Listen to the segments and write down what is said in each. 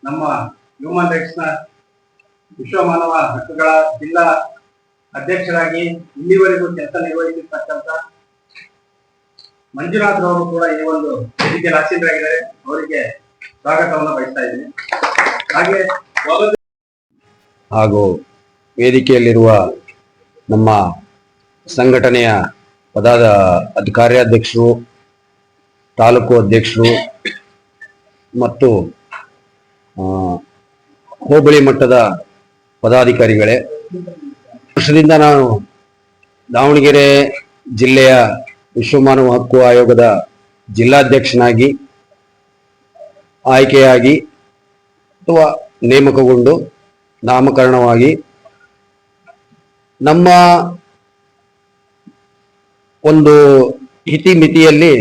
ನಮ್ಮ ಹ್ಯೂಮನ್ ರೈಟ್ಸ್ನ ವಿಶ್ವ ಮಾನವ ಹಕ್ಕುಗಳ ಜಿಲ್ಲಾ ಅಧ್ಯಕ್ಷರಾಗಿ ಇಲ್ಲಿವರೆಗೂ ಕೆಲಸ ನಿರ್ವಹಿಸಿರ್ತಕ್ಕಂಥ ಮಂಜುನಾಥ್ ಅವರು ಕೂಡ ಈ ಒಂದು ವೇದಿಕೆಯಲ್ಲಿ ಆಸೀನರಾಗಿದ್ದಾರೆ. ಅವರಿಗೆ ಸ್ವಾಗತವನ್ನು ಬಯಸ್ತಾ ಇದ್ದೀನಿ. ಹಾಗೂ ವೇದಿಕೆಯಲ್ಲಿರುವ ನಮ್ಮ ಸಂಘಟನೆಯ ಕಾರ್ಯಾಧ್ಯಕ್ಷರು, ತಾಲೂಕು ಅಧ್ಯಕ್ಷರು ಮತ್ತು ಹೋಬಳಿ ಮಟ್ಟದ ಪದಾಧಿಕಾರಿಗಳೇ, ವರ್ಷದಿಂದ ನಾನು ದಾವಣಗೆರೆ ಜಿಲ್ಲೆಯ ವಿಶ್ವ ಮಾನವ ಹಕ್ಕು ಆಯೋಗದ ಜಿಲ್ಲಾಧ್ಯಕ್ಷನಾಗಿ ಆಯ್ಕೆಯಾಗಿ ಅಥವಾ ನೇಮಕಗೊಂಡು ನಾಮಕರಣವಾಗಿ ನಮ್ಮ ಒಂದು ಇತಿಮಿತಿಯಲ್ಲಿ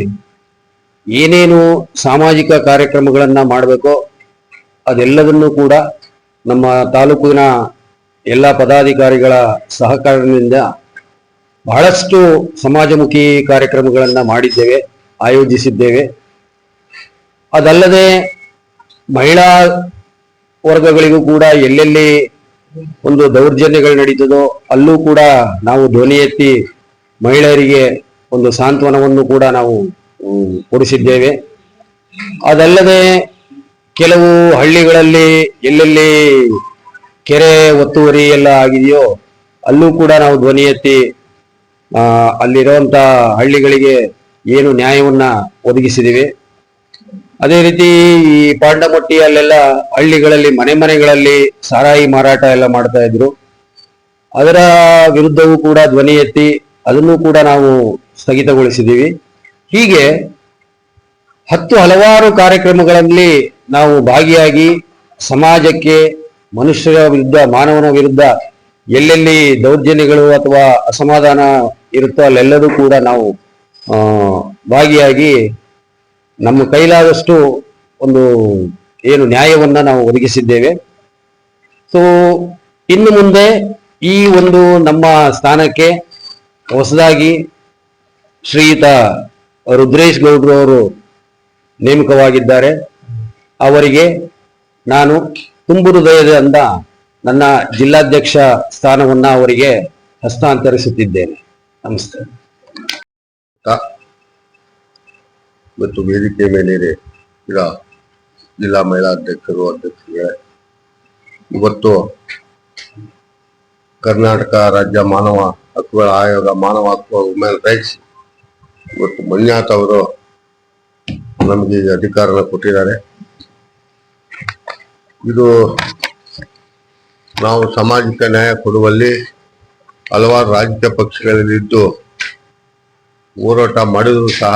ಏನೇನು ಸಾಮಾಜಿಕ ಕಾರ್ಯಕ್ರಮಗಳನ್ನು ಮಾಡಬೇಕೋ ಅದೆಲ್ಲದನ್ನು ಕೂಡ ನಮ್ಮ ತಾಲೂಕಿನ ಎಲ್ಲ ಪದಾಧಿಕಾರಿಗಳ ಸಹಕಾರದಿಂದ ಬಹಳಷ್ಟು ಸಮಾಜಮುಖಿ ಕಾರ್ಯಕ್ರಮಗಳನ್ನು ಮಾಡಿದ್ದೇವೆ, ಆಯೋಜಿಸಿದ್ದೇವೆ. ಅದಲ್ಲದೆ ಮಹಿಳಾ ವರ್ಗಗಳಿಗೂ ಕೂಡ ಎಲ್ಲೆಲ್ಲಿ ಒಂದು ದೌರ್ಜನ್ಯಗಳು ನಡೀತದೋ ಅಲ್ಲೂ ಕೂಡ ನಾವು ಧ್ವನಿ ಎತ್ತಿ ಮಹಿಳೆಯರಿಗೆ ಒಂದು ಸಾಂತ್ವನವನ್ನು ಕೂಡ ನಾವು ಕೊಡಿಸಿದ್ದೇವೆ. ಅದಲ್ಲದೆ ಕೆಲವು ಹಳ್ಳಿಗಳಲ್ಲಿ ಎಲ್ಲೆಲ್ಲಿ ಕೆರೆ ಒತ್ತುವರಿ ಎಲ್ಲ ಆಗಿದೆಯೋ ಅಲ್ಲೂ ಕೂಡ ನಾವು ಧ್ವನಿ ಎತ್ತಿ ಅಲ್ಲಿರುವಂತ ಹಳ್ಳಿಗಳಿಗೆ ಏನು ನ್ಯಾಯವನ್ನ ಒದಗಿಸಿದ್ದೀವಿ. ಅದೇ ರೀತಿ ಈ ಪಾಂಡಮಟ್ಟಿ ಅಲ್ಲೆಲ್ಲ ಹಳ್ಳಿಗಳಲ್ಲಿ ಮನೆಗಳಲ್ಲಿ ಸಾರಾಯಿ ಮಾರಾಟ ಎಲ್ಲ ಮಾಡ್ತಾ ಇದ್ರು. ಅದರ ವಿರುದ್ಧವೂ ಕೂಡ ಧ್ವನಿ ಎತ್ತಿ ಅದನ್ನು ಕೂಡ ನಾವು ಸ್ಥಗಿತಗೊಳಿಸಿದ್ದೀವಿ. ಹೀಗೆ ಹಲವಾರು ಕಾರ್ಯಕ್ರಮಗಳಲ್ಲಿ ನಾವು ಭಾಗಿಯಾಗಿ ಸಮಾಜಕ್ಕೆ ಮನುಷ್ಯರ ವಿರುದ್ಧ, ಮಾನವನ ವಿರುದ್ಧ ಎಲ್ಲೆಲ್ಲಿ ದೌರ್ಜನ್ಯಗಳು ಅಥವಾ ಅಸಮಾಧಾನ ಇರುತ್ತೋ ಅಲ್ಲೆಲ್ಲದೂ ಕೂಡ ನಾವು ಭಾಗಿಯಾಗಿ ನಮ್ಮ ಕೈಲಾದಷ್ಟು ಒಂದು ಏನು ನ್ಯಾಯವನ್ನ ನಾವು ಒದಗಿಸಿದ್ದೇವೆ. ಸೊ ಇನ್ನು ಮುಂದೆ ಈ ಒಂದು ನಮ್ಮ ಸ್ಥಾನಕ್ಕೆ ಹೊಸದಾಗಿ ಶ್ರೀಯುತ ರುದ್ರೇಶ್ ಗೌಡ್ರು ಅವರು ನೇಮಕವಾಗಿದ್ದಾರೆ. ಅವರಿಗೆ ನಾನು ತುಂಬು ಹೃದಯದಿಂದ ನನ್ನ ಜಿಲ್ಲಾಧ್ಯಕ್ಷ ಸ್ಥಾನವನ್ನ ಅವರಿಗೆ ಹಸ್ತಾಂತರಿಸುತ್ತಿದ್ದೇನೆ. ನಮಸ್ತೆ. ಇವತ್ತು ವೇದಿಕೆ ಮೇಲೆ ಜಿಲ್ಲಾ ಮಹಿಳಾ ಅಧ್ಯಕ್ಷರಿಗೆ ಇವತ್ತು ಕರ್ನಾಟಕ ರಾಜ್ಯ ಮಾನವ ಹಕ್ಕುಗಳ ಆಯೋಗ, ಮಾನವ ಹಕ್ಕು ವುಮೆನ್ ರೈಟ್ಸ್, ಇವತ್ತು ಮಂಜುನಾಥ್ ಅವರು ನಮಗೆ ಈ ಅಧಿಕಾರನ ಕೊಟ್ಟಿದ್ದಾರೆ. ಇದು ನಾವು ಸಾಮಾಜಿಕ ನ್ಯಾಯ ಕೊಡುವಲ್ಲಿ ಹಲವಾರು ರಾಜಕೀಯ ಪಕ್ಷಗಳಲ್ಲಿದ್ದು ಹೋರಾಟ ಮಾಡಿದರೂ ಸಹ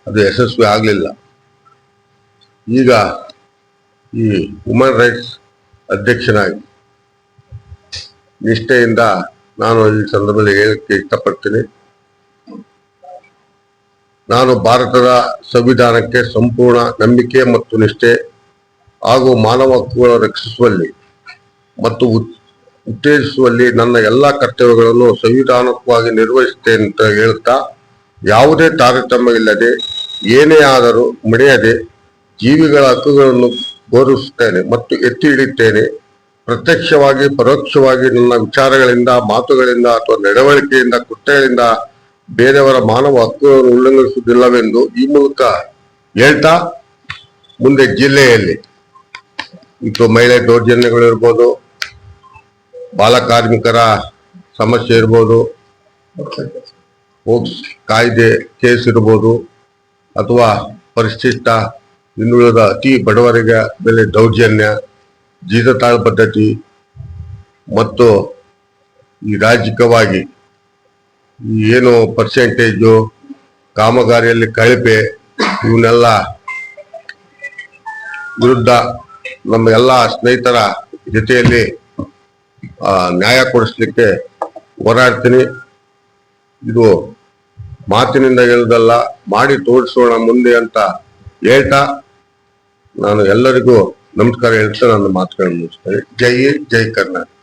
ಅದು ಯಶಸ್ವಿ ಆಗಲಿಲ್ಲ. ಈಗ ಈ ವುಮೆನ್ ರೈಟ್ಸ್ ಅಧ್ಯಕ್ಷನಾಗಿ ನಿಷ್ಠೆಯಿಂದ ನಾನು ಈ ಸಂದರ್ಭದಲ್ಲಿ ಹೇಳಕ್ಕೆ ಇಷ್ಟಪಡ್ತೀನಿ. ನಾನು ಭಾರತದ ಸಂವಿಧಾನಕ್ಕೆ ಸಂಪೂರ್ಣ ನಂಬಿಕೆ ಮತ್ತು ನಿಷ್ಠೆ ಹಾಗೂ ಮಾನವ ಹಕ್ಕುಗಳನ್ನು ರಕ್ಷಿಸುವಲ್ಲಿ ಮತ್ತು ಉತ್ತೇಜಿಸುವಲ್ಲಿ ನನ್ನ ಎಲ್ಲ ಕರ್ತವ್ಯಗಳನ್ನು ಸಂವಿಧಾನಿಕವಾಗಿ ನಿರ್ವಹಿಸುತ್ತೇನೆ ಅಂತ ಹೇಳುತ್ತಾ, ಯಾವುದೇ ತಾರತಮ್ಯ ಇಲ್ಲದೆ ಏನೇ ಆದರೂ ಮಣಿಯದೆ ಜೀವಿಗಳ ಹಕ್ಕುಗಳನ್ನು ಗೌರವಿಸುತ್ತೇನೆ ಮತ್ತು ಎತ್ತಿ ಹಿಡಿಯುತ್ತೇನೆ. ಪ್ರತ್ಯಕ್ಷವಾಗಿ ಪರೋಕ್ಷವಾಗಿ ನನ್ನ ವಿಚಾರಗಳಿಂದ, ಮಾತುಗಳಿಂದ ಅಥವಾ ನಡವಳಿಕೆಯಿಂದ, ಕೃತ್ಯಗಳಿಂದ ಬೇರೆಯವರ ಮಾನವ ಹಕ್ಕುಗಳನ್ನು ಉಲ್ಲಂಘಿಸುವುದಿಲ್ಲವೆಂದು ಈ ಮೂಲಕ ಹೇಳ್ತಾ, ಮುಂದೆ ಜಿಲ್ಲೆಯಲ್ಲಿ ಇದು ಮಹಿಳೆ ದೌರ್ಜನ್ಯಗಳಿರ್ಬೋದು, ಬಾಲ ಕಾರ್ಮಿಕರ ಸಮಸ್ಯೆ ಇರ್ಬೋದು, ಪೋಕ್ಸ್ ಕಾಯ್ದೆ ಕೇಸ್ ಇರ್ಬೋದು, ಅಥವಾ ಪರಿಶಿಷ್ಟ ಹಿಂದುಳಿದ ಅತಿ ಬಡವರಿಗೆ ಮೇಲೆ ದೌರ್ಜನ್ಯ, ಜೀತತಾಳ ಪದ್ಧತಿ ಮತ್ತು ಈ ರಾಜಕೀಯವಾಗಿ ಏನು ಪರ್ಸೆಂಟೇಜು, ಕಾಮಗಾರಿಯಲ್ಲಿ ಕಳಪೆ, ಇವನ್ನೆಲ್ಲ ವಿರುದ್ಧ ನಮ್ಮ ಎಲ್ಲ ಸ್ನೇಹಿತರ ಜೊತೆಯಲ್ಲಿ ನ್ಯಾಯ ಕೊಡಿಸ್ಲಿಕ್ಕೆ ಹೋರಾಡ್ತೀನಿ. ಇದು ಮಾತಿನಿಂದ ಹೇಳುವುದಲ್ಲ, ಮಾಡಿ ತೋರಿಸೋಣ ಮುಂದೆ ಅಂತ ಹೇಳ್ತಾ ನಾನು ಎಲ್ಲರಿಗೂ ನಮಸ್ಕಾರ ಹೇಳ್ತಾ ನನ್ನ ಮಾತುಗಳನ್ನು ಮುಗಿಸ್ತೇನೆ. ಜೈ ಕರ್ನಾಟಕ.